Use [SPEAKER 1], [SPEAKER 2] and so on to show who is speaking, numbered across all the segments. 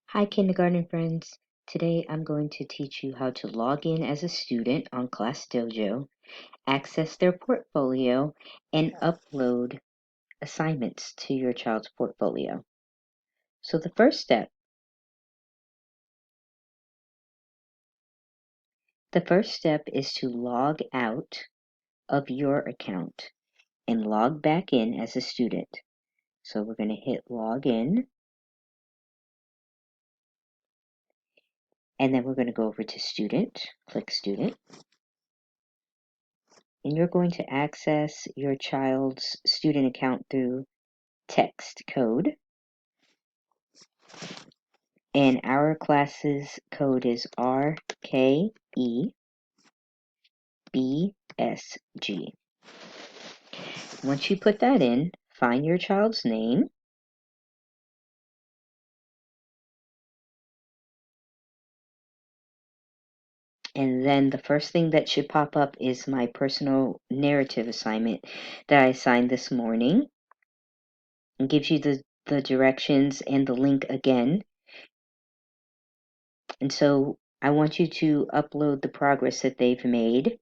[SPEAKER 1] Hi, kindergarten friends. Today I'm going to teach you how to log in as a student on ClassDojo, access their portfolio, and upload assignments to your child's portfolio. So the first step is to log out of your account and log back in as a student. So we're going to hit log in, and then we're going to go over to student, click student, and you're going to access your child's student account through text code. And our class's code is RKEBSG. Once you put that in, find your child's name. And then the first thing that should pop up is my personal narrative assignment that I assigned this morning. It gives you the directions and the link again. And so I want you to upload the progress that they've made.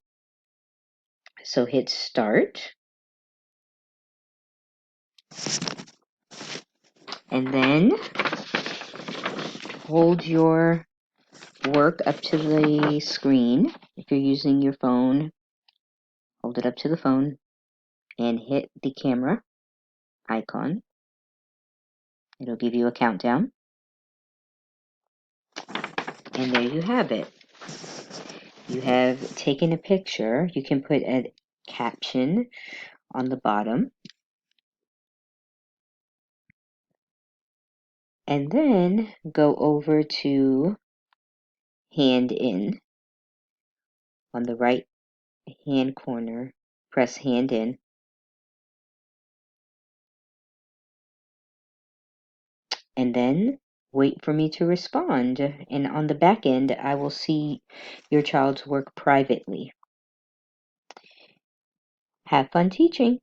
[SPEAKER 1] So hit start. And then hold your work up to the screen. If you're using your phone, hold it up to the phone and hit the camera icon. It'll give you a countdown. And there you have it. You have taken a picture. You can put a caption on the bottom. And then go over to hand in on the right hand corner. Press hand in. And then wait for me to respond. And on the back end, I will see your child's work privately. Have fun teaching.